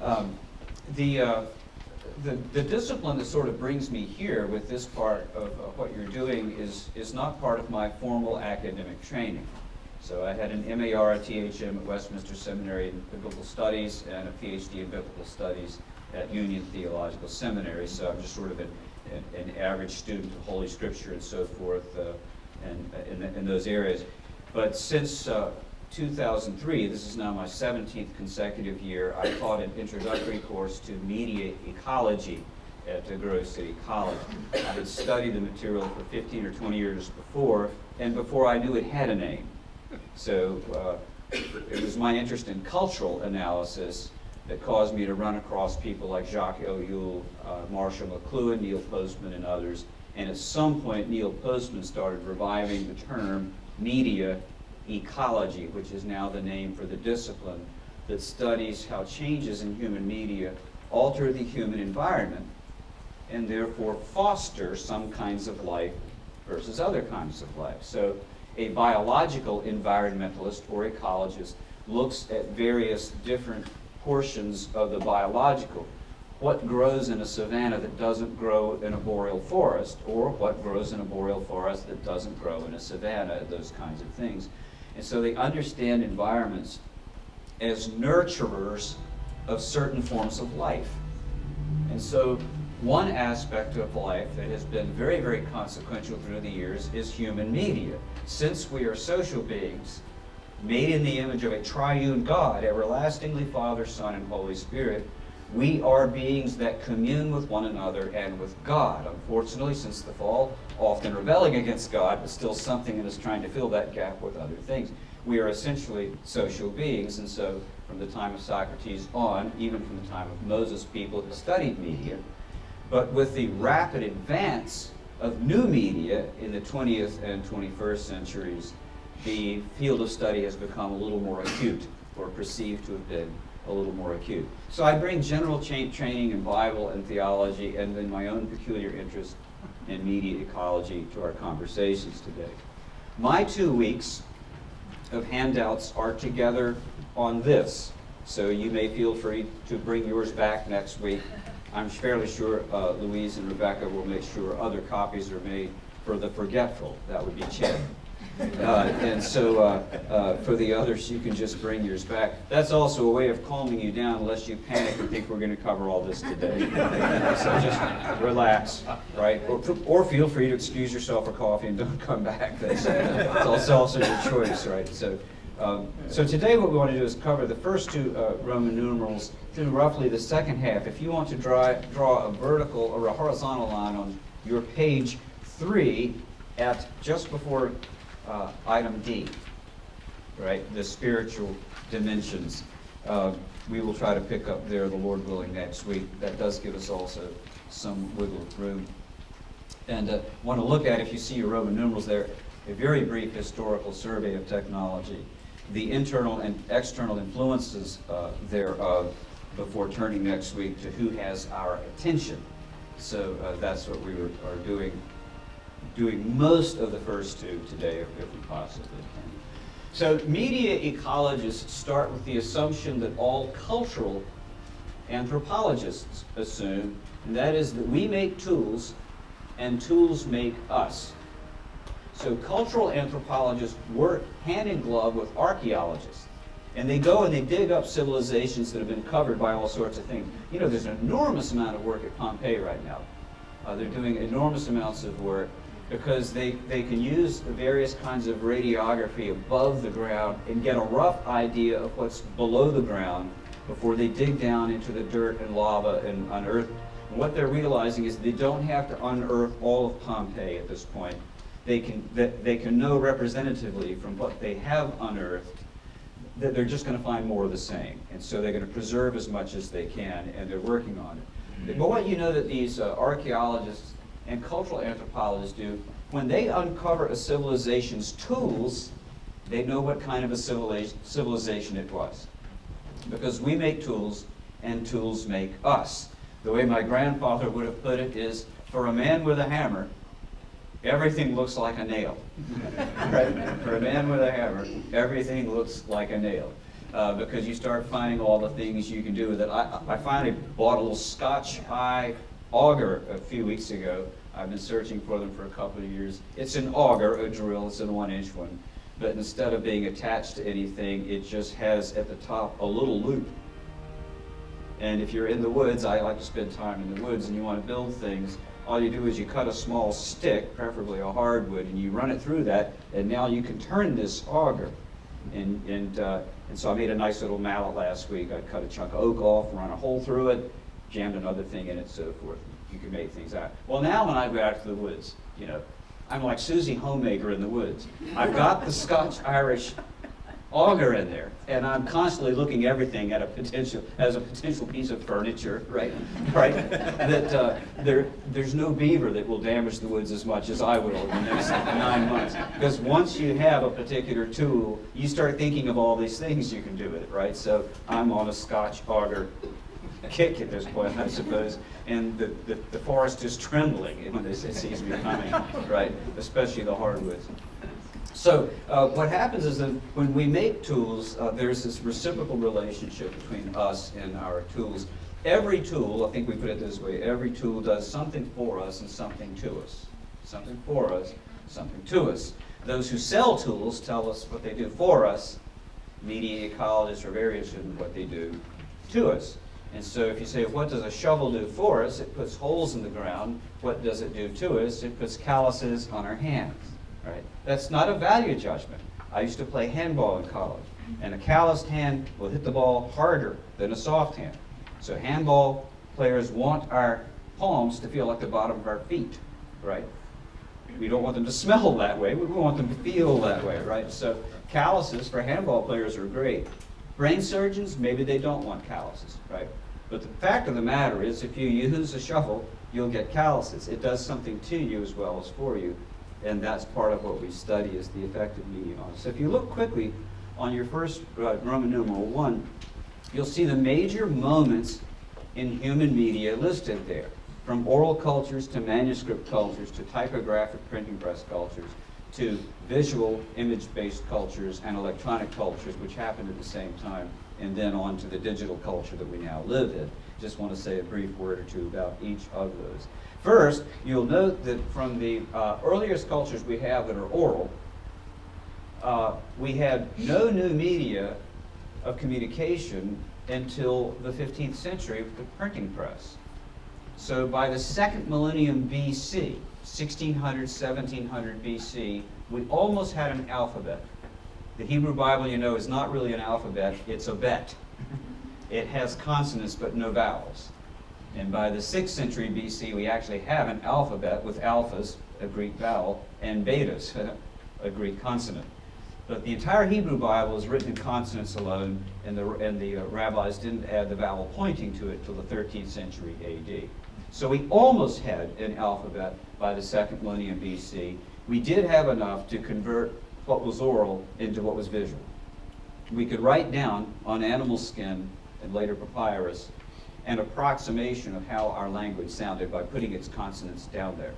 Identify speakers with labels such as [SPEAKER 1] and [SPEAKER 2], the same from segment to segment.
[SPEAKER 1] Um, the, uh, the discipline that sort of brings me here with this part of what you're doing is not part of my formal academic training. So I had an MAR, a THM at Westminster Seminary in Biblical Studies and a PhD in Biblical Studies at Union Theological Seminary. So I'm just sort of an average student of Holy Scripture and so forth in those areas. But since 2003, this is now my 17th consecutive year, I taught an introductory course to media ecology at Grove City College. I had studied the material for 15 or 20 years before, and before I knew it had a name. So it was my interest in cultural analysis that caused me to run across people like Jacques Ellul, Marshall McLuhan, Neil Postman, and others. And at some point, Neil Postman started reviving the term media ecology, which is now the name for the discipline that studies how changes in human media alter the human environment and therefore foster some kinds of life versus other kinds of life. So a biological environmentalist or ecologist looks at various different portions of the biological. What grows in a savanna that doesn't grow in a boreal forest, or what grows in a boreal forest that doesn't grow in a savanna, those kinds of things. And so they understand environments as nurturers of certain forms of life. And so one aspect of life that has been very, very consequential through the years is human media. Since we are social beings, made in the image of a triune God, everlastingly Father, Son, and Holy Spirit, we are beings that commune with one another and with God. Unfortunately, since the fall, often rebelling against God, but still something in us trying to fill that gap with other things. We are essentially social beings, and so from the time of Socrates on, even from the time of Moses, people have studied media. But with the rapid advance of new media in the 20th and 21st centuries, the field of study has become a little more acute, or perceived to have been a little more acute. So I bring general training in Bible and theology and then my own peculiar interest in media ecology to our conversations today. My 2 weeks of handouts are together on this, so you may feel free to bring yours back next week. I'm fairly sure Louise and Rebecca will make sure other copies are made for the forgetful. That would be Chen. And so for the others, you can just bring yours back. That's also a way of calming you down, unless you panic and think we're going to cover all this today. So just relax, right? Or feel free to excuse yourself for coffee and don't come back. That's also your choice, right? So today what we want to do is cover the first two Roman numerals through roughly the second half. If you want to draw a vertical or a horizontal line on your page 3 at just before item D, right? The spiritual dimensions. We will try to pick up there, the Lord willing, next week. That does give us also some wiggle room. And want to look at, if you see your Roman numerals there, a very brief historical survey of technology, the internal and external influences thereof, before turning next week to who has our attention. So that's what we are doing most of the first two today, if we possibly can. So media ecologists start with the assumption that all cultural anthropologists assume, and that is that we make tools and tools make us. So cultural anthropologists work hand in glove with archaeologists. And they go and they dig up civilizations that have been covered by all sorts of things. You know, there's an enormous amount of work at Pompeii right now. They're doing enormous amounts of work because they can use the various kinds of radiography above the ground and get a rough idea of what's below the ground before they dig down into the dirt and lava and unearth. And what they're realizing is they don't have to unearth all of Pompeii at this point. They can know representatively from what they have unearthed that they're just going to find more of the same. And so they're going to preserve as much as they can, and they're working on it. But what you know that these archaeologists and cultural anthropologists do, when they uncover a civilization's tools, they know what kind of a civilization it was. Because we make tools, and tools make us. The way my grandfather would have put it is, for a man with a hammer, everything looks like a nail. Right? For a man with a hammer, everything looks like a nail. because you start finding all the things you can do with it. I finally bought a little Scotch eye auger a few weeks ago. I've been searching for them for a couple of years. It's an auger, a drill, it's a 1-inch one. But instead of being attached to anything, it just has at the top a little loop. And if you're in the woods, I like to spend time in the woods, and you want to build things, all you do is you cut a small stick, preferably a hardwood, and you run it through that, and now you can turn this auger. And so I made a nice little mallet last week. I cut a chunk of oak off, run a hole through it, jammed another thing in it, so forth. You can make things out. Well, now when I go out to the woods, you know, I'm like Susie Homemaker in the woods. I've got the Scotch-Irish auger in there, and I'm constantly looking everything at as a potential piece of furniture, right? That there's no beaver that will damage the woods as much as I will in the next 9 months. Because once you have a particular tool, you start thinking of all these things you can do with it, right? So I'm on a Scotch auger kick at this point, I suppose, and the forest is trembling when it sees me coming, right? Especially the hardwoods. So what happens is that when we make tools, there's this reciprocal relationship between us and our tools. Every tool, I think we put it this way, every tool does something for us and something to us. Something for us, something to us. Those who sell tools tell us what they do for us. Media ecologists are very interested in what they do to us. And so if you say, what does a shovel do for us? It puts holes in the ground. What does it do to us? It puts calluses on our hands. Right? That's not a value judgment. I used to play handball in college, and a calloused hand will hit the ball harder than a soft hand. So handball players want our palms to feel like the bottom of our feet, right? We don't want them to smell that way. We want them to feel that way, right? So calluses for handball players are great. Brain surgeons, maybe they don't want calluses, right? But the fact of the matter is, if you use a shovel, you'll get calluses. It does something to you as well as for you. And that's part of what we study is the effect of media on it. So if you look quickly on your first Roman numeral 1, you'll see the major moments in human media listed there, from oral cultures to manuscript cultures to typographic printing press cultures to visual image-based cultures and electronic cultures, which happened at the same time, and then on to the digital culture that we now live in. Just want to say a brief word or two about each of those. First, you'll note that from the earliest cultures we have that are oral, we had no new media of communication until the 15th century with the printing press. So by the second millennium BC, 1600, 1700 BC, we almost had an alphabet. The Hebrew Bible, you know, is not really an alphabet, it's a bet. It has consonants but no vowels. And by the 6th century BC, we actually have an alphabet with alphas, a Greek vowel, and betas, a Greek consonant. But the entire Hebrew Bible is written in consonants alone, and the rabbis didn't add the vowel pointing to it till the 13th century AD. So we almost had an alphabet by the second millennium BC. We did have enough to convert what was oral into what was visual. We could write down on animal skin and later papyrus an approximation of how our language sounded by putting its consonants down there.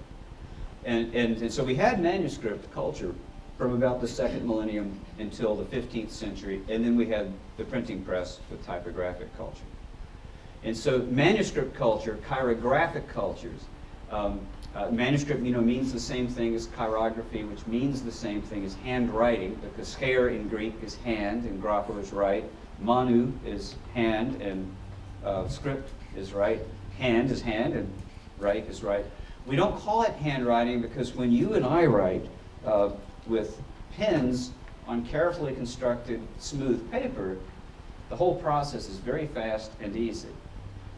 [SPEAKER 1] And so we had manuscript culture from about the second millennium until the 15th century, and then we had the printing press with typographic culture. And so manuscript culture, chirographic cultures, manuscript, you know, means the same thing as chirography, which means the same thing as handwriting, because cher in Greek is hand and grapho is write. Manu is hand and script is write. Hand is hand and write is write. We don't call it handwriting because when you and I write with pens on carefully constructed smooth paper, the whole process is very fast and easy.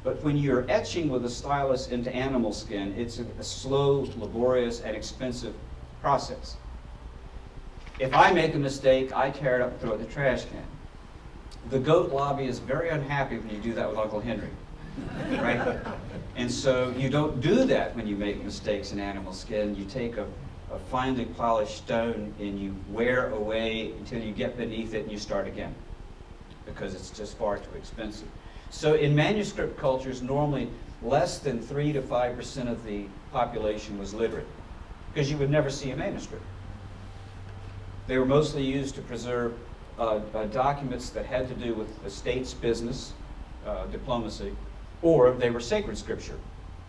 [SPEAKER 1] But when you're etching with a stylus into animal skin, it's a slow, laborious, and expensive process. If I make a mistake, I tear it up and throw it in the trash can. The goat lobby is very unhappy when you do that with Uncle Henry, right? And so you don't do that when you make mistakes in animal skin. You take a finely polished stone and you wear away until you get beneath it and you start again, because it's just far too expensive. So in manuscript cultures, normally less than 3 to 5% of the population was literate, because you would never see a manuscript. They were mostly used to preserve documents that had to do with the state's business, diplomacy, or they were sacred scripture.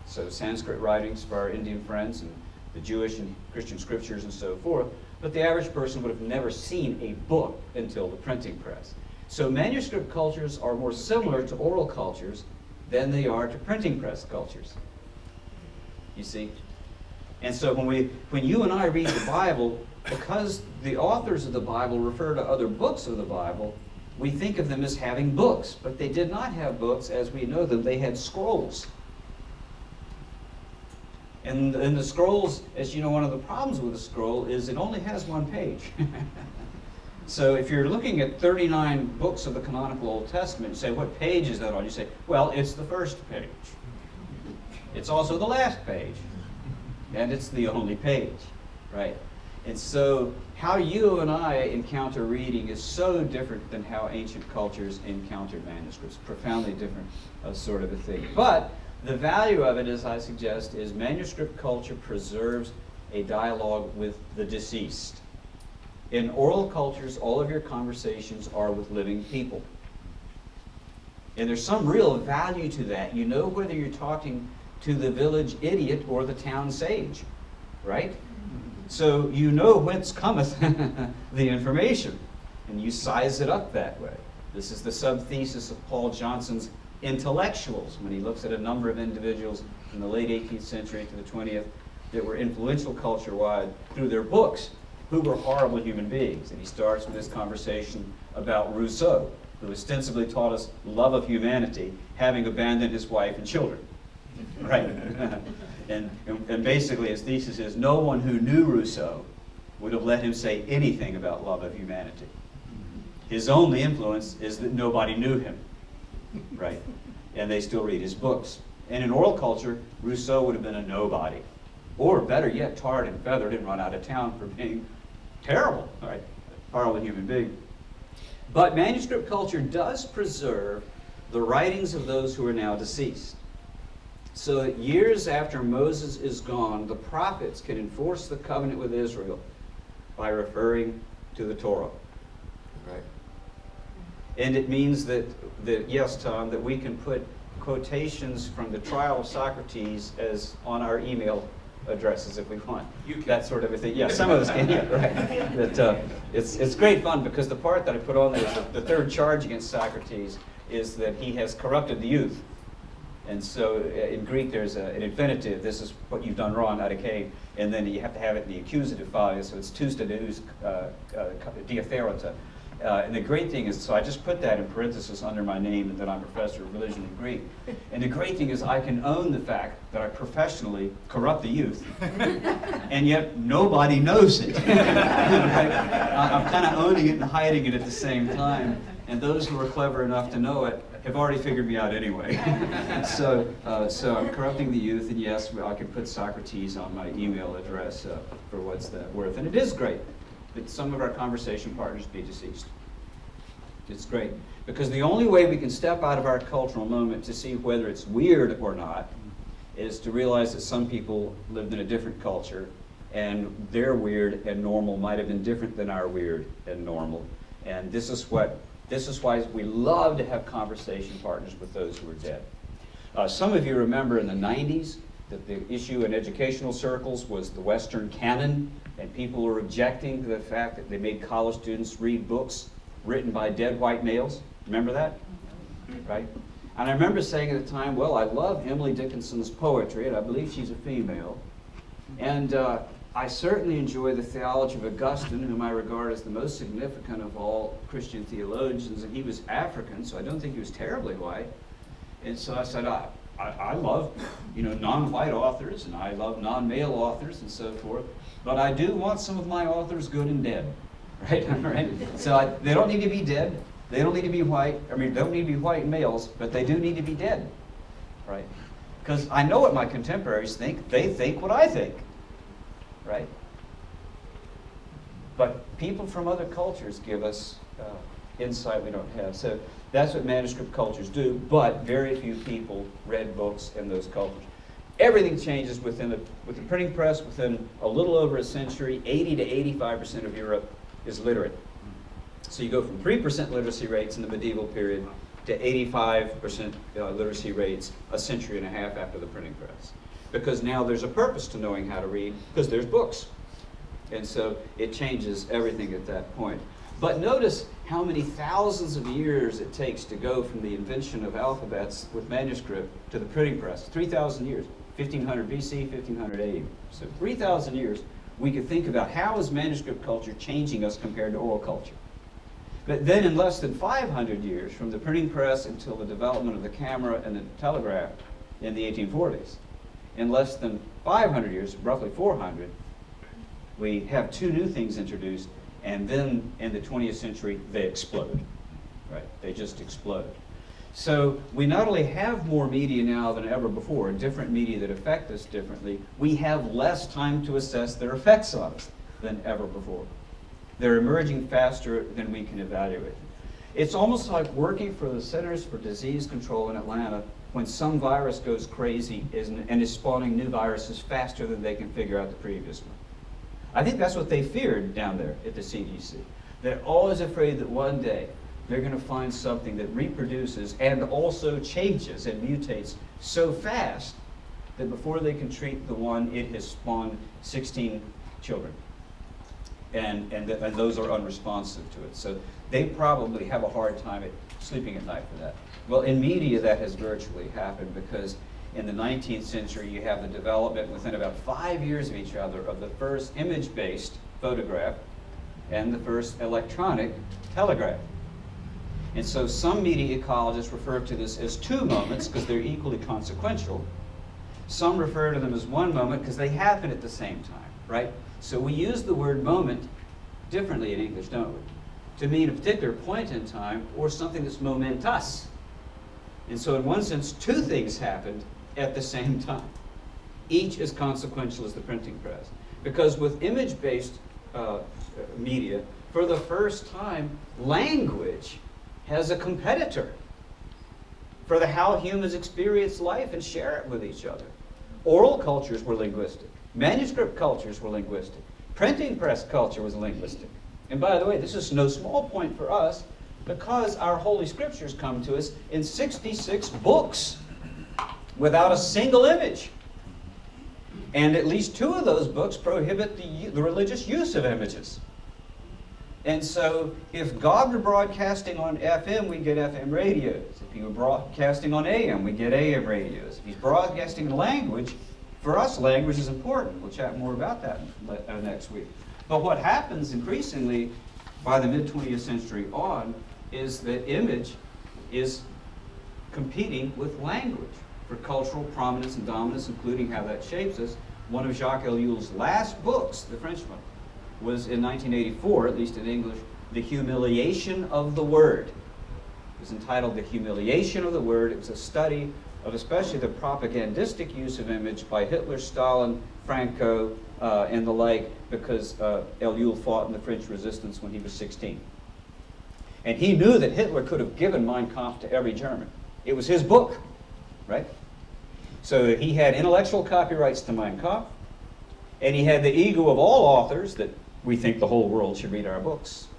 [SPEAKER 1] So Sanskrit writings for our Indian friends and the Jewish and Christian scriptures and so forth. But the average person would have never seen a book until the printing press. So manuscript cultures are more similar to oral cultures than they are to printing press cultures. You see? And so when you and I read the Bible, because the authors of the Bible refer to other books of the Bible, we think of them as having books. But they did not have books as we know them. They had scrolls. And the scrolls, as you know, one of the problems with a scroll is it only has one page. So if you're looking at 39 books of the canonical Old Testament, you say, what page is that on? You say, well, it's the first page. It's also the last page. And it's the only page, right? And so how you and I encounter reading is so different than how ancient cultures encountered manuscripts. Profoundly different sort of a thing. But the value of it, as I suggest, is manuscript culture preserves a dialogue with the deceased. In oral cultures, all of your conversations are with living people. And there's some real value to that. You know whether you're talking to the village idiot or the town sage, right? So you know whence cometh the information, and you size it up that way. This is the sub-thesis of Paul Johnson's Intellectuals, when he looks at a number of individuals from the late 18th century to the 20th that were influential culture-wide through their books, who were horrible human beings. And he starts with this conversation about Rousseau, who ostensibly taught us love of humanity, having abandoned his wife and children. Right? and basically his thesis is no one who knew Rousseau would have let him say anything about love of humanity. His only influence is that nobody knew him. Right? And they still read his books. And in oral culture, Rousseau would have been a nobody. Or better yet, tarred and feathered and run out of town for being terrible, right? Horrible human being. But manuscript culture does preserve the writings of those who are now deceased. So that years after Moses is gone, the prophets can enforce the covenant with Israel by referring to the Torah. Right? And it means that yes, Tom, that we can put quotations from the trial of Socrates as on our email addresses if we want. That sort of a thing. Yeah, some of us can, yeah, right. But it's great fun because the part that I put on there is the third charge against Socrates is that he has corrupted the youth. And so in Greek there's an infinitive, this is what you've done wrong, adike, and then you have to have it in the accusative phase, so it's tous to deus diatherata. And the great thing is, so I just put that in parentheses under my name and that I'm a professor of religion in Greek. And the great thing is I can own the fact that I professionally corrupt the youth, and yet nobody knows it. I'm kind of owning it and hiding it at the same time. And those who are clever enough to know it have already figured me out anyway. So I'm corrupting the youth, and yes, I can put Socrates on my email address for what's that worth. And it is great that some of our conversation partners be deceased. It's great. Because the only way we can step out of our cultural moment to see whether it's weird or not is to realize that some people lived in a different culture, and their weird and normal might have been different than our weird and normal. And this is why we love to have conversation partners with those who are dead. Some of you remember in the 90s that the issue in educational circles was the Western canon, and people were objecting to the fact that they made college students read books written by dead white males. Remember that? Right? And I remember saying at the time, well, I love Emily Dickinson's poetry, and I believe she's a female. And I certainly enjoy the theology of Augustine, whom I regard as the most significant of all Christian theologians, and he was African, so I don't think he was terribly white. And so I said, I love, non-white authors, and I love non-male authors, and so forth. But I do want some of my authors good and dead, right? Right? So they don't need to be dead. They don't need to be white. I mean, they don't need to be white males, but they do need to be dead, right? Because I know what my contemporaries think. They think what I think, right? But people from other cultures give us insight we don't have. So that's what manuscript cultures do, but very few people read books in those cultures. Everything changes with the printing press. Within a little over a century, 80 to 85% of Europe is literate. So you go from 3% literacy rates in the medieval period to 85% literacy rates a century and a half after the printing press. Because now there's a purpose to knowing how to read, because there's books. And so it changes everything at that point. But notice how many thousands of years it takes to go from the invention of alphabets with manuscript to the printing press. 3,000 years, 1500 BC, 1500 AD. So 3,000 years, we could think about how is manuscript culture changing us compared to oral culture. But then in less than 500 years, from the printing press until the development of the camera and the telegraph in the 1840s, in less than 500 years, roughly 400, we have two new things introduced, and then in the 20th century, they explode, right? They just explode. So we not only have more media now than ever before, different media that affect us differently, we have less time to assess their effects on us than ever before. They're emerging faster than we can evaluate them. It's almost like working for the Centers for Disease Control in Atlanta when some virus goes crazy and is spawning new viruses faster than they can figure out the previous one. I think that's what they feared down there at the CDC. They're always afraid that one day they're going to find something that reproduces and also changes and mutates so fast that before they can treat the one, it has spawned 16 children. And those are unresponsive to it. So they probably have a hard time sleeping at night for that. Well, in media, that has virtually happened because in the 19th century, you have the development within about 5 years of each other of the first image-based photograph and the first electronic telegraph. And so some media ecologists refer to this as two moments because they're equally consequential. Some refer to them as one moment because they happen at the same time, right? So we use the word moment differently in English, don't we? To mean a particular point in time or something that's momentous. And so in one sense, two things happened at the same time, each as consequential as the printing press. Because with image-based media, for the first time, language has a competitor for how humans experience life and share it with each other. Oral cultures were linguistic. Manuscript cultures were linguistic. Printing press culture was linguistic. And by the way, this is no small point for us because our Holy Scriptures come to us in 66 books without a single image. And at least 2 of those books prohibit the religious use of images. And so if God were broadcasting on FM, we'd get FM radios. If he were broadcasting on AM, we'd get AM radios. If he's broadcasting in language, for us, language is important. We'll chat more about that next week. But what happens increasingly by the mid-20th century on is that image is competing with language for cultural prominence and dominance, including how that shapes us. One of Jacques Ellul's last books, the Frenchman, was in 1984, at least in English, The Humiliation of the Word. It was entitled The Humiliation of the Word. It was a study of especially the propagandistic use of image by Hitler, Stalin, Franco, and the like, because Ellul fought in the French resistance when he was 16. And he knew that Hitler could have given Mein Kampf to every German. It was his book, right? So he had intellectual copyrights to Mein Kampf, and he had the ego of all authors that we think the whole world should read our books.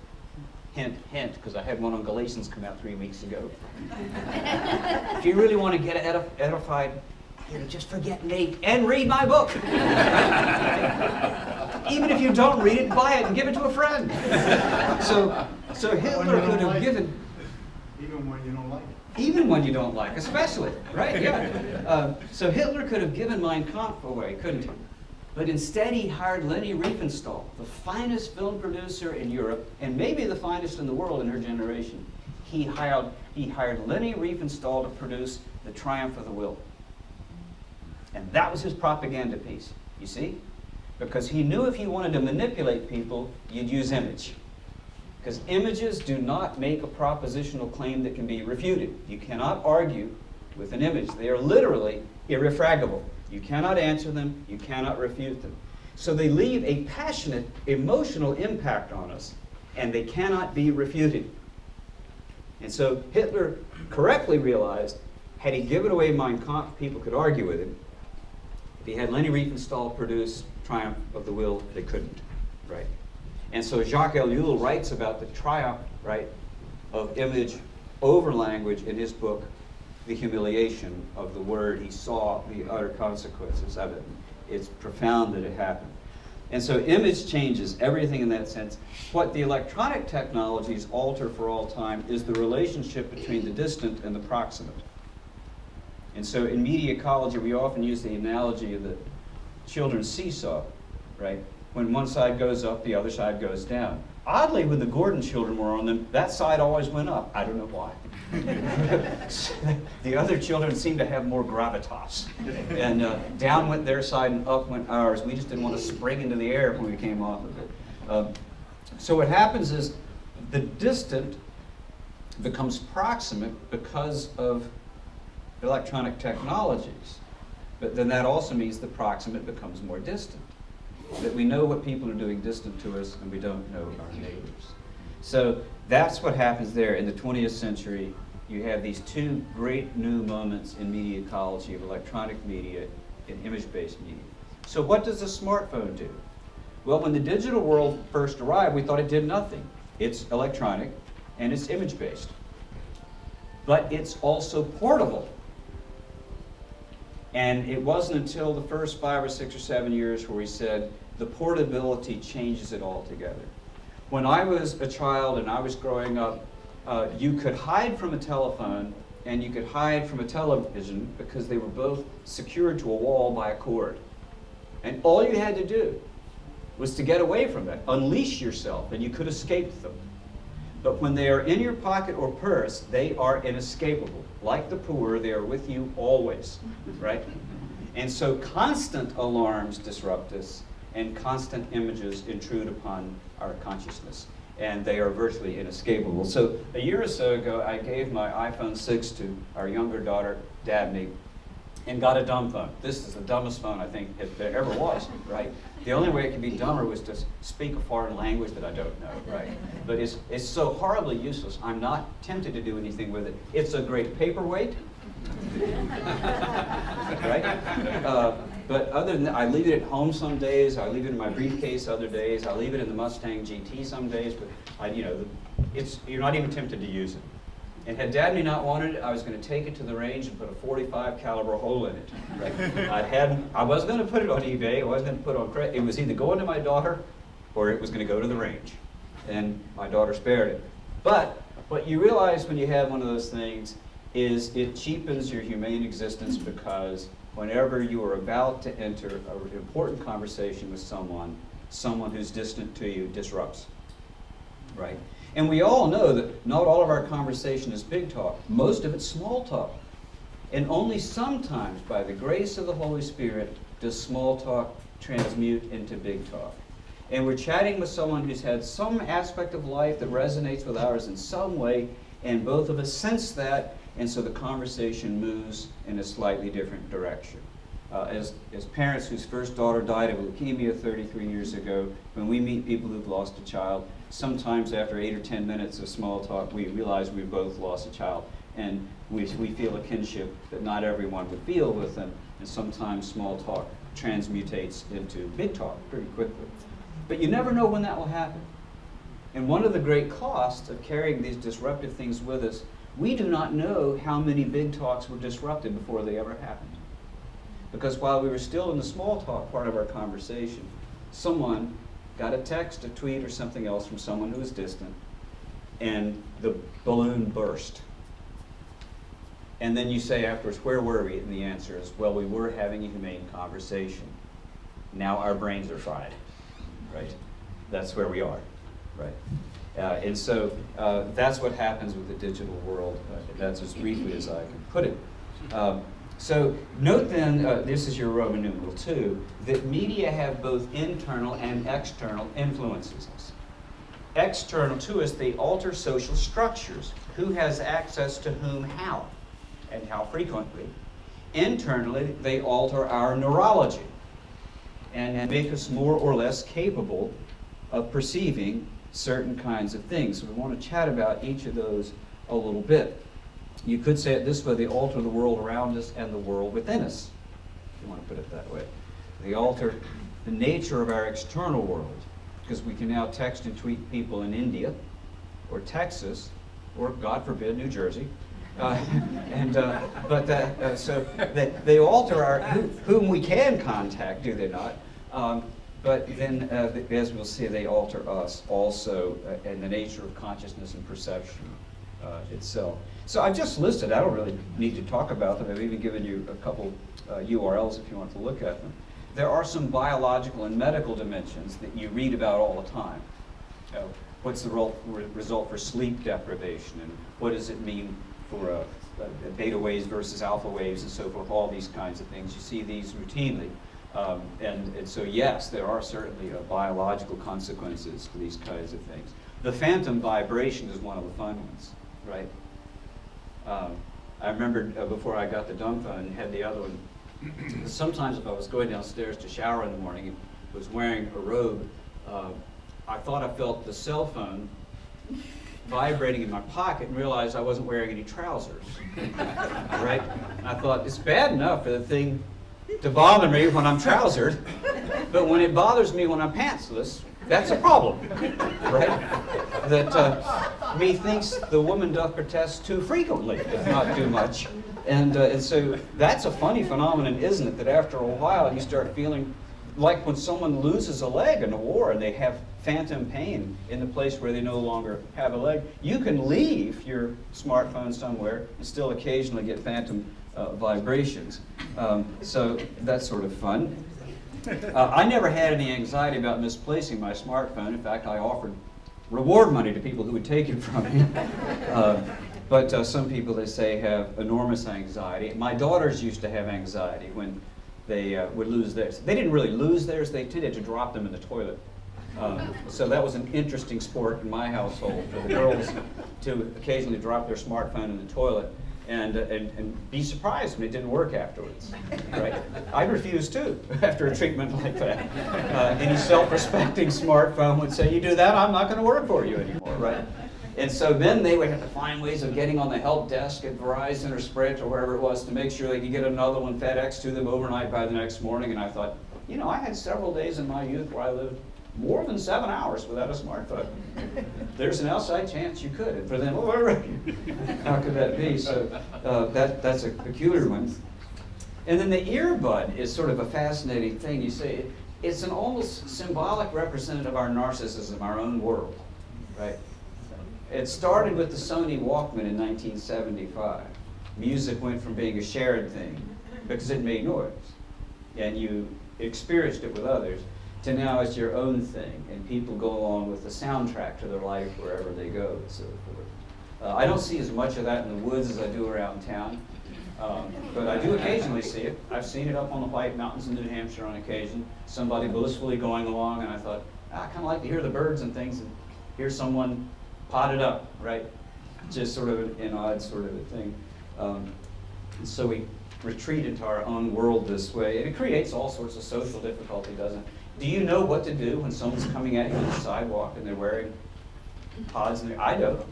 [SPEAKER 1] Hint, hint, because I had one on Galatians come out 3 weeks ago. If you really want to get edified, just forget Nate and read my book. Even if you don't read it, buy it and give it to a friend. So Hitler could have given...
[SPEAKER 2] Even when you don't like it.
[SPEAKER 1] Even when you don't like, especially, right? Yeah. So Hitler could have given Mein Kampf away, couldn't he? But instead he hired Leni Riefenstahl, the finest film producer in Europe, and maybe the finest in the world in her generation. He hired Leni Riefenstahl to produce The Triumph of the Will. And that was his propaganda piece, you see? Because he knew if he wanted to manipulate people, you'd use image. Because images do not make a propositional claim that can be refuted. You cannot argue with an image. They are literally irrefragable. You cannot answer them, you cannot refute them. So they leave a passionate, emotional impact on us, and they cannot be refuted. And so Hitler correctly realized, had he given away Mein Kampf, people could argue with him. If he had Leni Riefenstahl produce Triumph of the Will, they couldn't, right? And so Jacques Ellul writes about the triumph right, of image over language in his book, The Humiliation of the Word. He saw the utter consequences of it. It's profound that it happened. And so image changes everything in that sense. What the electronic technologies alter for all time is the relationship between the distant and the proximate. And so in media ecology, we often use the analogy of the children's seesaw, right? When one side goes up, the other side goes down. Oddly, when the Gordon children were on them, that side always went up. I don't know why. The other children seemed to have more gravitas. And down went their side and up went ours. We just didn't want to spring into the air when we came off of it. So what happens is the distant becomes proximate because of electronic technologies. But then that also means the proximate becomes more distant. That we know what people are doing distant to us and we don't know our neighbors. So that's what happens there. In the 20th century, you have these two great new moments in media ecology of electronic media and image-based media. So what does a smartphone do? Well, when the digital world first arrived, we thought it did nothing. It's electronic and it's image-based. But it's also portable. And it wasn't until the first 5 or 6 or 7 years where we said the portability changes it altogether. When I was a child and I was growing up, you could hide from a telephone and you could hide from a television because they were both secured to a wall by a cord. And all you had to do was to get away from it, unleash yourself, and you could escape them. But when they are in your pocket or purse, they are inescapable. Like the poor, they are with you always, right? And so constant alarms disrupt us, and constant images intrude upon our consciousness, and they are virtually inescapable. So a year or so ago, I gave my iPhone 6 to our younger daughter, Dabney, and got a dumb phone. This is the dumbest phone I think there ever was, right? The only way it could be dumber was to speak a foreign language that I don't know, right? But it's so horribly useless, I'm not tempted to do anything with it. It's a great paperweight, right? But other than that, I leave it at home some days, I leave it in my briefcase other days, I leave it in the Mustang GT some days, but you're not even tempted to use it. And had Dabney not wanted it, I was going to take it to the range and put a .45 caliber hole in it. Right? I wasn't going to put it on eBay. I wasn't going to put it on credit. It was either going to my daughter, or it was going to go to the range. And my daughter spared it. But what you realize when you have one of those things is it cheapens your humane existence, because whenever you are about to enter an important conversation with someone who's distant to you disrupts, right? And we all know that not all of our conversation is big talk. Most of it's small talk. And only sometimes, by the grace of the Holy Spirit, does small talk transmute into big talk. And we're chatting with someone who's had some aspect of life that resonates with ours in some way, and both of us sense that, and so the conversation moves in a slightly different direction. As parents whose first daughter died of leukemia 33 years ago, when we meet people who've lost a child, sometimes after 8 or 10 minutes of small talk, we realize we've both lost a child, and we feel a kinship that not everyone would feel with them, and sometimes small talk transmutates into big talk pretty quickly. But you never know when that will happen. And one of the great costs of carrying these disruptive things with us, we do not know how many big talks were disrupted before they ever happened. Because while we were still in the small talk part of our conversation, someone got a text, a tweet, or something else from someone who was distant, and the balloon burst. And then you say afterwards, where were we? And the answer is, well, we were having a humane conversation. Now our brains are fried, right? That's where we are, right? And so that's what happens with the digital world. That's as briefly as I can put it. So note then, this is your Roman numeral 2, that media have both internal and external influences. External to us, they alter social structures. Who has access to whom how, and how frequently. Internally, they alter our neurology and make us more or less capable of perceiving certain kinds of things. So we want to chat about each of those a little bit. You could say it this way: they alter the world around us and the world within us, if you want to put it that way. They alter the nature of our external world, because we can now text and tweet people in India, or Texas, or God forbid, New Jersey. So they alter whom we can contact, do they not? But then, as we'll see, they alter us also and the nature of consciousness and perception itself. So I've just listed, I don't really need to talk about them. I've even given you a couple URLs if you want to look at them. There are some biological and medical dimensions that you read about all the time. What's the result for sleep deprivation, and what does it mean for beta waves versus alpha waves and so forth, all these kinds of things. You see these routinely. And so yes, there are certainly biological consequences to these kinds of things. The phantom vibration is one of the fun ones, right? I remembered before I got the dumb phone and had the other one, sometimes if I was going downstairs to shower in the morning and was wearing a robe, I thought I felt the cell phone vibrating in my pocket and realized I wasn't wearing any trousers, right? And I thought, it's bad enough for the thing to bother me when I'm trousered, but when it bothers me when I'm pantsless, that's a problem, right? That methinks the woman doth protest too frequently, if not too much. And so that's a funny phenomenon, isn't it? That after a while you start feeling like when someone loses a leg in a war and they have phantom pain in the place where they no longer have a leg. You can leave your smartphone somewhere and still occasionally get phantom vibrations. So that's sort of fun. I never had any anxiety about misplacing my smartphone. In fact, I offered reward money to people who would take it from me. But some people, they say, have enormous anxiety. My daughters used to have anxiety when they would lose theirs. They didn't really lose theirs, they tended to drop them in the toilet. So that was an interesting sport in my household for the girls to occasionally drop their smartphone in the toilet and be surprised when it didn't work afterwards, right? I'd refuse too after a treatment like that. Any self-respecting smartphone would say, you do that, I'm not going to work for you anymore, right? And so then they would have to find ways of getting on the help desk at Verizon or Sprint or wherever it was to make sure they could get another one FedEx to them overnight by the next morning. And I thought, you know, I had several days in my youth where I lived more than 7 hours without a smartphone. There's an outside chance you could. And for them, how could that be? So that's a peculiar one. And then the earbud is sort of a fascinating thing. You say it's an almost symbolic representative of our narcissism, our own world, right? It started with the Sony Walkman in 1975. Music went from being a shared thing because it made noise, and you experienced it with others, to now it's your own thing, and people go along with the soundtrack to their life wherever they go, and so forth. I don't see as much of that in the woods as I do around town, but I do occasionally see it. I've seen it up on the White Mountains in New Hampshire on occasion, somebody blissfully going along, and I thought, I kind of like to hear the birds and things, and hear someone potted up, right? Just sort of an odd sort of a thing. So we retreat into our own world this way, and it creates all sorts of social difficulty, doesn't it? Do you know what to do when someone's coming at you on the sidewalk and they're wearing pods? I don't.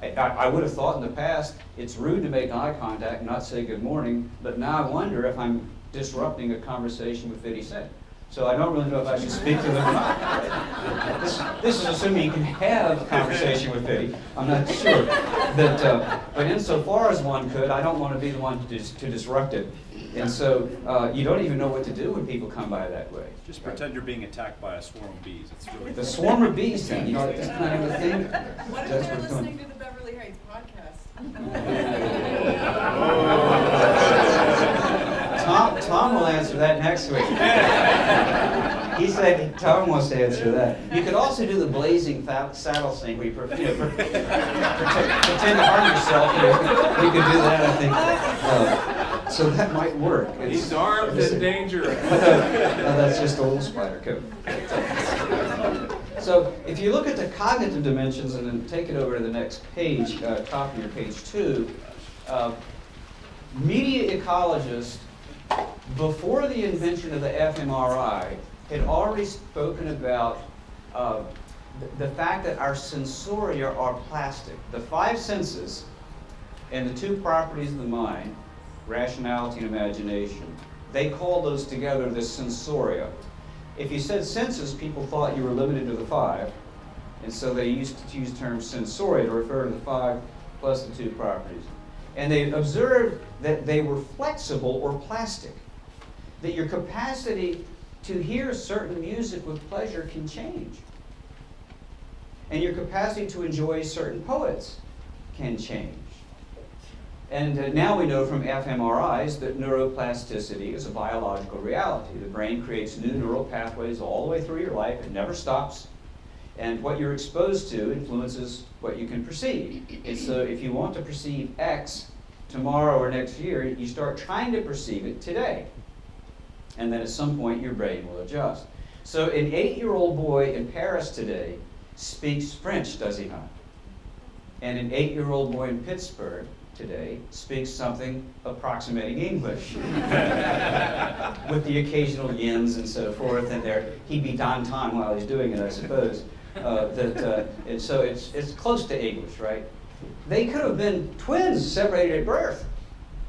[SPEAKER 1] I would have thought in the past it's rude to make eye contact and not say good morning, but now I wonder if I'm disrupting a conversation with 50 Cent. So I don't really know if I should speak to them or not. Right? This is assuming you can have a conversation with 50. I'm not sure. But insofar as one could, I don't want to be the one to disrupt it. And so you don't even know what to do when people come by that way.
[SPEAKER 3] Just pretend you're being attacked by a swarm of bees. It's really
[SPEAKER 1] the swarm of bees thing, you know, this kind of a thing.
[SPEAKER 4] What if they're listening to the Beverly Heights podcast?
[SPEAKER 1] Tom will answer that next week. He said Tom wants to answer that. You could also do the blazing saddle thing where you pretend to harm yourself. You could do that, I think. So that might work.
[SPEAKER 5] He's armed and dangerous.
[SPEAKER 1] That's just a little spider coat. So if you look at the cognitive dimensions and then take it over to the next page, top of your page 2, media ecologists, before the invention of the fMRI, had already spoken about the fact that our sensoria are plastic. The 5 senses and the 2 properties of the mind, rationality and imagination, they call those together the sensoria. If you said senses, people thought you were limited to the 5. And so they used to use the term sensoria to refer to the 5 plus the 2 properties. And they observed that they were flexible or plastic, that your capacity to hear certain music with pleasure can change. And your capacity to enjoy certain poets can change. And now we know from fMRIs that neuroplasticity is a biological reality. The brain creates new neural pathways all the way through your life. It never stops. And what you're exposed to influences what you can perceive. And so if you want to perceive X tomorrow or next year, you start trying to perceive it today. And then at some point your brain will adjust. So an 8-year-old boy in Paris today speaks French, does he not? And an 8-year-old boy in Pittsburgh today speaks something approximating English with the occasional yins and so forth, and he'd be danton while he's doing it, I suppose. And so it's close to English, right? They could have been twins separated at birth,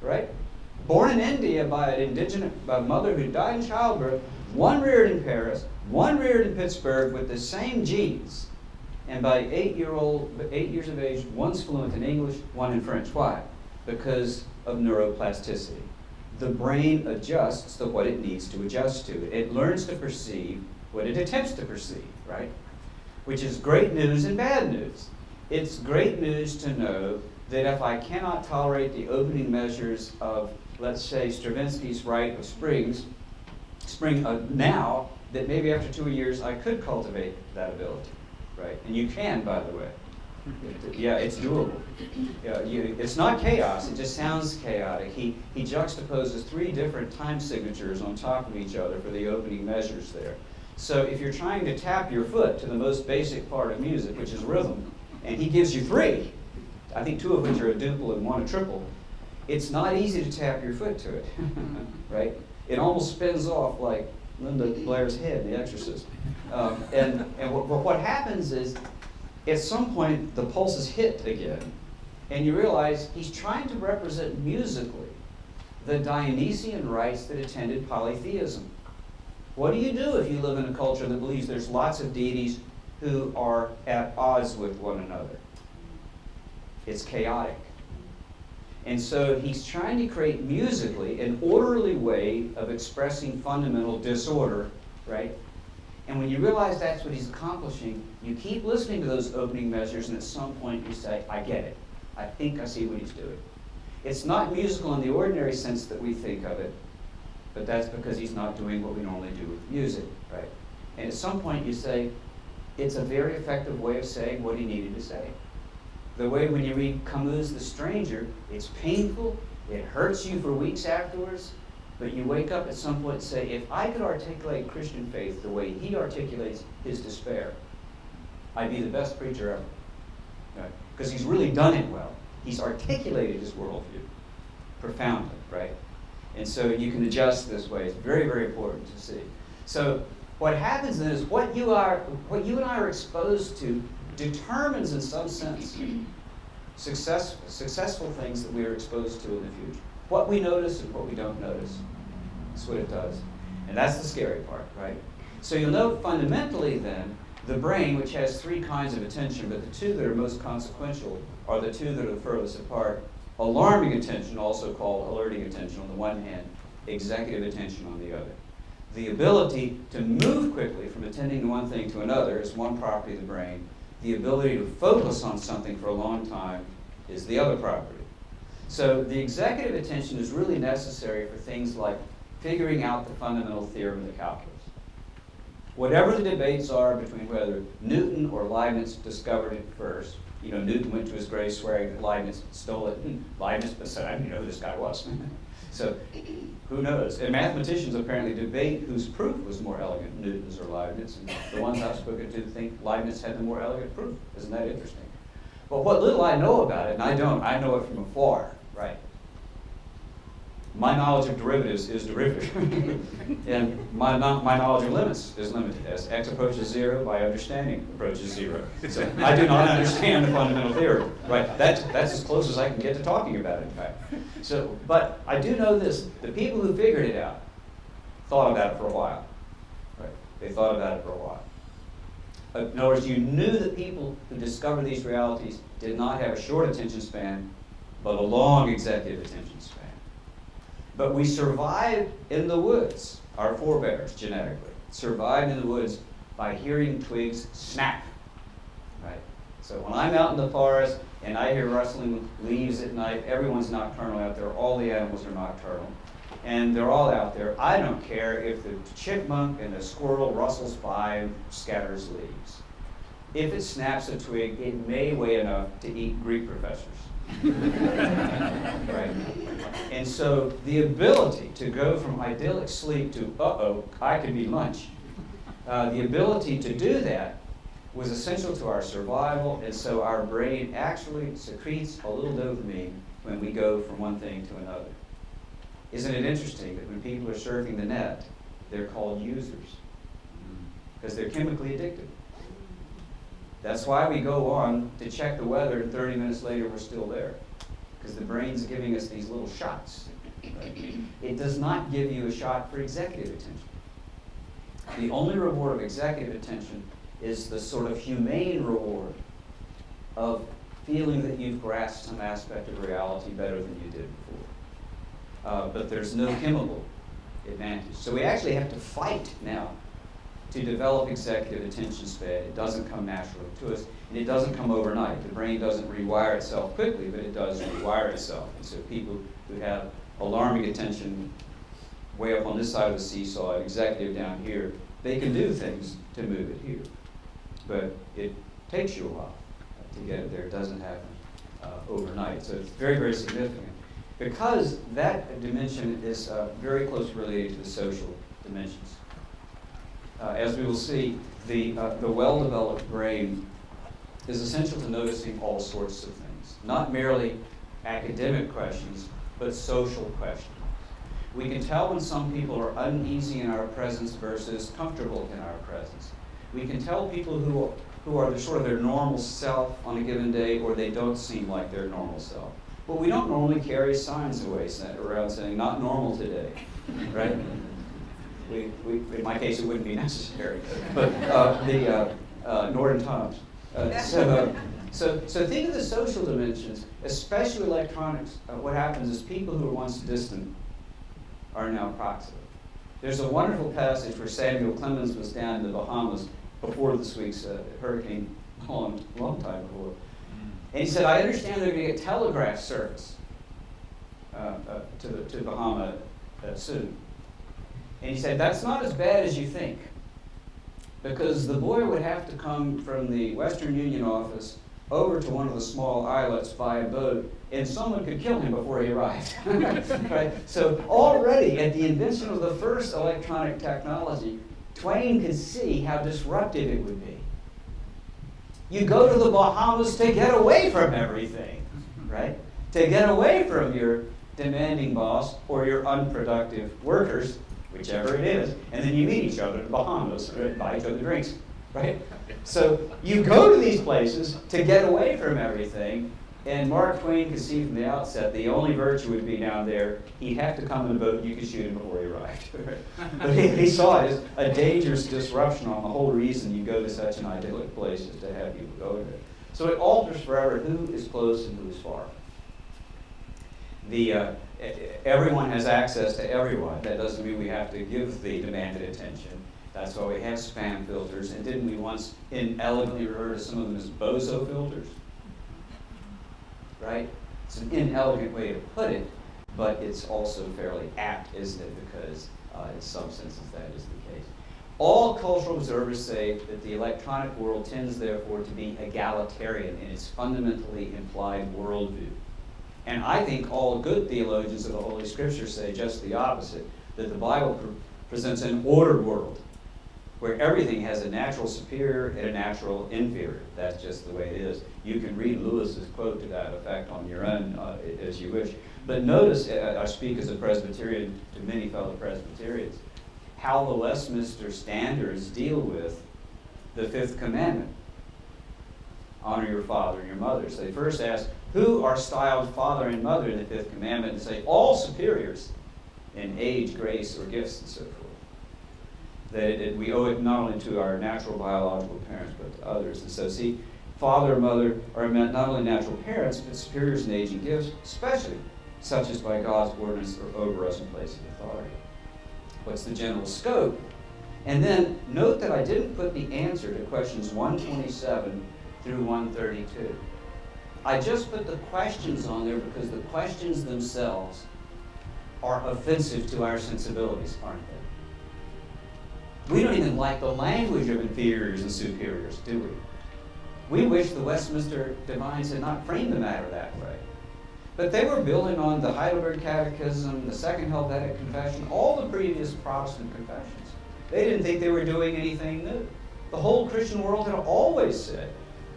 [SPEAKER 1] right? Born in India by a mother who died in childbirth, one reared in Paris, one reared in Pittsburgh with the same genes. And by 8 years of age, one's fluent in English, one in French. Why? Because of neuroplasticity. The brain adjusts to what it needs to adjust to. It learns to perceive what it attempts to perceive, right? Which is great news and bad news. It's great news to know that if I cannot tolerate the opening measures of, let's say, Stravinsky's Rite of Spring now, that maybe after 2 years I could cultivate that ability. Right, and you can, by the way. Yeah, it's doable. Yeah, it's not chaos. It just sounds chaotic. He juxtaposes 3 different time signatures on top of each other for the opening measures there. So if you're trying to tap your foot to the most basic part of music, which is rhythm, and he gives you 3, I think 2 of which are a duple and 1 a triple, it's not easy to tap your foot to it, right? It almost spins off like Linda Blair's head in The Exorcist. And what happens is, at some point, the pulses hit again, and you realize he's trying to represent musically the Dionysian rites that attended polytheism. What do you do if you live in a culture that believes there's lots of deities who are at odds with one another? It's chaotic. And so he's trying to create musically an orderly way of expressing fundamental disorder, right? And when you realize that's what he's accomplishing, you keep listening to those opening measures, and at some point you say, I get it. I think I see what he's doing. It's not musical in the ordinary sense that we think of it, but that's because he's not doing what we normally do with music, right? And at some point you say, it's a very effective way of saying what he needed to say. The way when you read Camus' The Stranger, it's painful, it hurts you for weeks afterwards, but you wake up at some point and say, if I could articulate Christian faith the way he articulates his despair, I'd be the best preacher ever. Right? Because he's really done it well. He's articulated his worldview profoundly, right? And so you can adjust this way. It's very, very important to see. So what happens then is what you and I are exposed to determines, in some sense, successful things that we are exposed to in the future. What we notice and what we don't notice. That's what it does. And that's the scary part, right? So you'll note fundamentally then, the brain, which has 3 kinds of attention, but the 2 that are most consequential are the 2 that are the furthest apart. Alarming attention, also called alerting attention on the one hand, executive attention on the other. The ability to move quickly from attending to one thing to another is one property of the brain. The ability to focus on something for a long time is the other property. So the executive attention is really necessary for things like figuring out the fundamental theorem of the calculus. Whatever the debates are between whether Newton or Leibniz discovered it first, Newton went to his grave swearing that Leibniz stole it, and Leibniz said, I didn't know who this guy was. So who knows? And mathematicians apparently debate whose proof was more elegant, Newton's or Leibniz, and the ones I've spoken to think Leibniz had the more elegant proof. Isn't that interesting? But what little I know about it, and I know it from afar, right? My knowledge of derivatives is derivative. And my knowledge of limits is limited. As x approaches 0, my understanding approaches 0. So I do not understand the fundamental theorem, right? That's as close as I can get to talking about it, in fact. So, but I do know this, the people who figured it out thought about it for a while, right? They thought about it for a while. In other words, you knew that people who discovered these realities did not have a short attention span, but a long executive attention span. But we survived in the woods, our forebears genetically, survived in the woods by hearing twigs snap, right? So when I'm out in the forest and I hear rustling leaves at night, everyone's nocturnal out there, all the animals are nocturnal, and they're all out there. I don't care if the chipmunk and the squirrel rustles by and scatters leaves. If it snaps a twig, it may weigh enough to eat Greek professors. Right? And so the ability to go from idyllic sleep to, uh-oh, I could be lunch, the ability to do that was essential to our survival, and so our brain actually secretes a little dopamine when we go from one thing to another. Isn't it interesting that when people are surfing the net, they're called users? Because they're chemically addicted. That's why we go on to check the weather, and 30 minutes later we're still there. Because the brain's giving us these little shots. Right? It does not give you a shot for executive attention. The only reward of executive attention is the sort of humane reward of feeling that you've grasped some aspect of reality better than you did before. But there's no chemical advantage. So we actually have to fight now to develop executive attention span. It doesn't come naturally to us, and it doesn't come overnight. The brain doesn't rewire itself quickly, but it does rewire itself. And so people who have alarming attention way up on this side of the seesaw and executive down here, they can do things to move it here. But it takes you a while to get it there. It doesn't happen overnight. So it's very, very significant. Because that dimension is very closely related to the social dimensions. As we will see, the well-developed brain is essential to noticing all sorts of things. Not merely academic questions, but social questions. We can tell when some people are uneasy in our presence versus comfortable in our presence. We can tell people who are sort of their normal self on a given day, or they don't seem like their normal self. But we don't normally carry signs around saying, not normal today, right? In my case, it wouldn't be necessary, but nor in Tom's. So think of the social dimensions, especially electronics. What happens is people who were once distant are now proximate. There's a wonderful passage where Samuel Clemens was down in the Bahamas before this week's hurricane, a long time before. And he said, I understand they're going to get telegraph service to Bahama soon. And he said, that's not as bad as you think, because the boy would have to come from the Western Union office over to one of the small islets by a boat, and someone could kill him before he arrived. Right? So already at the invention of the first electronic technology, Twain could see how disruptive it would be. You go to the Bahamas to get away from everything, right? To get away from your demanding boss or your unproductive workers, whichever it is, and then you meet each other in the Bahamas or buy each other drinks, right? So you go to these places to get away from everything, and Mark Twain could see from the outset the only virtue would be down there. He'd have to come in a boat, and you could shoot him before he arrived. But he saw it as a dangerous disruption on the whole reason you go to such an idyllic place is to have people go there. So it alters forever who is close and who is far. Everyone has access to everyone. That doesn't mean we have to give the demanded attention. That's why we have spam filters. And didn't we once inelegantly refer to some of them as bozo filters? Right? It's an inelegant way to put it, but it's also fairly apt, isn't it? Because in some senses that is the case. All cultural observers say that the electronic world tends, therefore, to be egalitarian in its fundamentally implied worldview. And I think all good theologians of the Holy Scripture say just the opposite, that the Bible presents an ordered world where everything has a natural superior and a natural inferior. That's just the way it is. You can read Lewis's quote to that effect on your own as you wish. But notice, I speak as a Presbyterian to many fellow Presbyterians, how the Westminster Standards deal with the fifth commandment. Honor your father and your mother. So they first ask, who are styled father and mother in the fifth commandment? And say, all superiors in age, grace, or gifts, and so forth. that we owe it not only to our natural biological parents, but to others. And so, see, father and mother are meant not only natural parents, but superiors in age and gifts, especially such as by God's ordinance or over us in place of authority. What's the general scope? And then note that I didn't put the answer to questions 127 through 132. I just put the questions on there because the questions themselves are offensive to our sensibilities, aren't they? We don't even like the language of inferiors and superiors, do we? We wish the Westminster Divines had not framed the matter that way. But they were building on the Heidelberg Catechism, the Second Helvetic Confession, all the previous Protestant confessions. They didn't think they were doing anything new. The whole Christian world had always said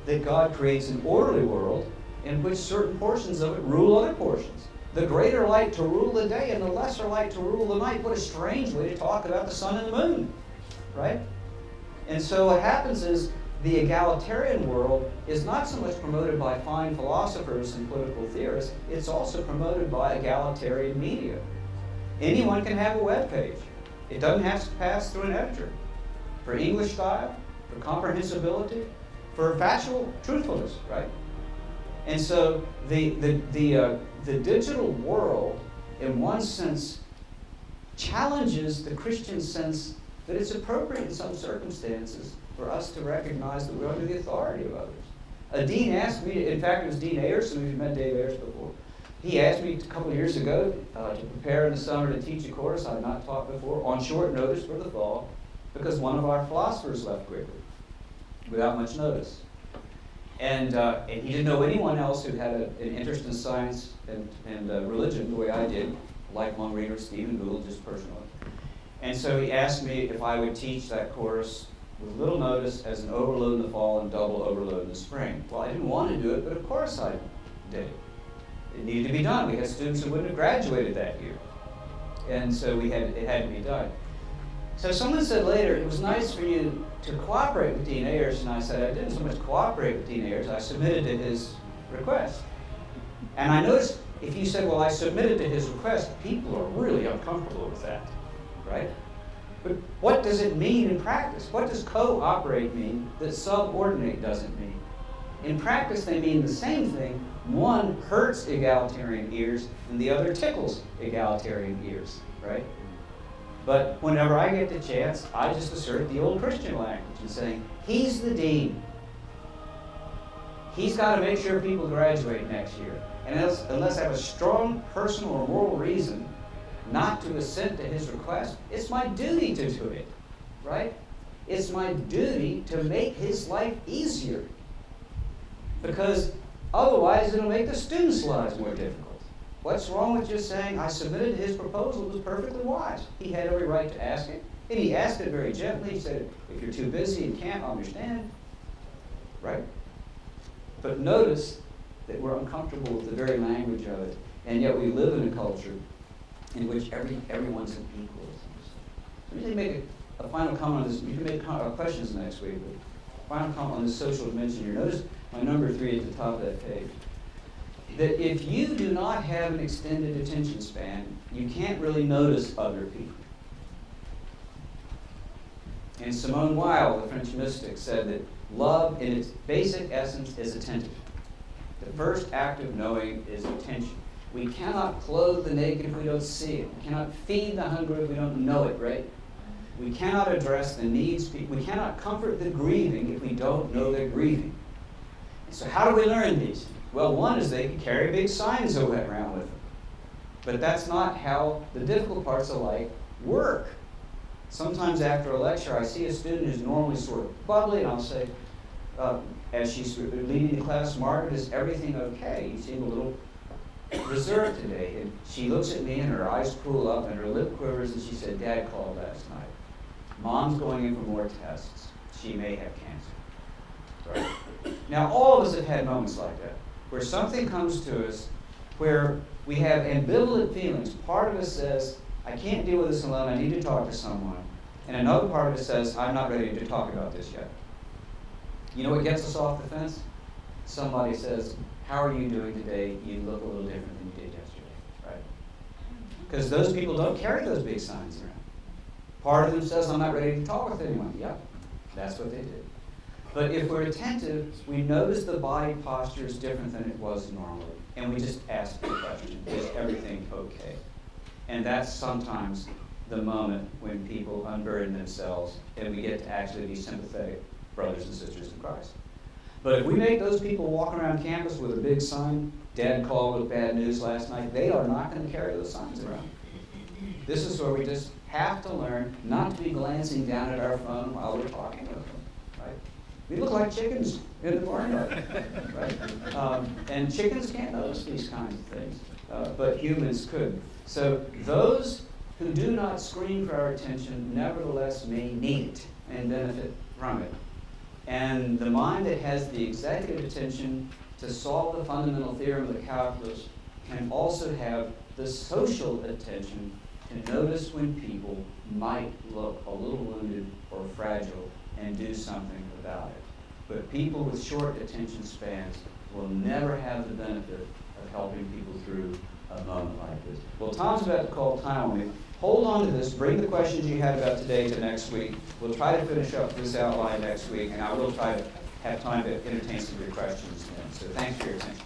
[SPEAKER 1] that God creates an orderly world in which certain portions of it rule other portions. The greater light to rule the day and the lesser light to rule the night. What a strange way to talk about the sun and the moon, right? And so what happens is the egalitarian world is not so much promoted by fine philosophers and political theorists, it's also promoted by egalitarian media. Anyone can have a web page. It doesn't have to pass through an editor. For English style, for comprehensibility, for factual truthfulness, right? And so the digital world, in one sense, challenges the Christian sense that it's appropriate in some circumstances for us to recognize that we're under the authority of others. A dean asked me, in fact, it was Dean Ayers, and we've met Dave Ayers before. He asked me a couple of years ago to prepare in the summer to teach a course I had not taught before on short notice for the fall because one of our philosophers left quickly without much notice. And he didn't know anyone else who had an interest in science and religion the way I did, lifelong reader of Stephen Gould, just personally. And so he asked me if I would teach that course with little notice as an overload in the fall and double overload in the spring. Well, I didn't want to do it, but of course I did it. It needed to be done. We had students who wouldn't have graduated that year. And so it had to be done. So someone said later, it was nice for you to cooperate with Dean Ayers, and I said, I didn't so much cooperate with Dean Ayers, I submitted to his request. And I noticed, if you said, well, I submitted to his request, people are really uncomfortable with that, right? But what does it mean in practice? What does cooperate mean that subordinate doesn't mean? In practice, they mean the same thing. One hurts egalitarian ears, and the other tickles egalitarian ears, right? But whenever I get the chance, I just assert the old Christian language and saying, he's the dean. He's got to make sure people graduate next year. And unless I have a strong personal or moral reason not to assent to his request, it's my duty to do it, right? It's my duty to make his life easier. Because otherwise it'll make the students' lives more difficult. What's wrong with just saying, I submitted his proposal, it was perfectly wise. He had every right to ask it, and he asked it very gently. He said, if you're too busy and can't understand, right? But notice that we're uncomfortable with the very language of it, and yet we live in a culture in which everyone's an equal. Let me make a final comment on this. You can make questions next week, but final comment on the social dimension here. Notice my number 3 at the top of that page. That if you do not have an extended attention span, you can't really notice other people. And Simone Weil, the French mystic, said that love in its basic essence is attentive. The first act of knowing is attention. We cannot clothe the naked if we don't see it. We cannot feed the hungry if we don't know it, right? We cannot address the needs. We cannot comfort the grieving if we don't know they're grieving. And so how do we learn these? Well, one is they can carry big signs around with them. But that's not how the difficult parts of life work. Sometimes after a lecture, I see a student who's normally sort of bubbly, and I'll say, as she's leading the class, Margaret, is everything okay? You seem a little reserved today. And she looks at me, and her eyes cool up, and her lip quivers, and she said, Dad called last night. Mom's going in for more tests. She may have cancer. Right? Now, all of us have had moments like that, where something comes to us where we have ambivalent feelings. Part of us says, I can't deal with this alone, I need to talk to someone. And another part of us says, I'm not ready to talk about this yet. You know what gets us off the fence? Somebody says, how are you doing today? You look a little different than you did yesterday, right? Because those people don't carry those big signs around. Part of them says, I'm not ready to talk with anyone. Yep, that's what they did. But if we're attentive, we notice the body posture is different than it was normally. And we just ask the question, is everything okay? And that's sometimes the moment when people unburden themselves and we get to actually be sympathetic brothers and sisters in Christ. But if we make those people walk around campus with a big sign, Dad called with bad news last night, they are not going to carry those signs around. This is where we just have to learn not to be glancing down at our phone while we're talking with them, right? We look like chickens in the barnyard, right? And chickens can't notice these kinds of things, but humans could. So those who do not scream for our attention nevertheless may need it and benefit from it. And the mind that has the executive attention to solve the fundamental theorem of the calculus can also have the social attention to notice when people might look a little wounded or fragile and do something about it. But people with short attention spans will never have the benefit of helping people through a moment like this. Well, Tom's about to call time on me. Hold on to this. Bring the questions you had about today to next week. We'll try to finish up this outline next week, and I will try to have time to entertain some of your questions then. So thanks for your attention.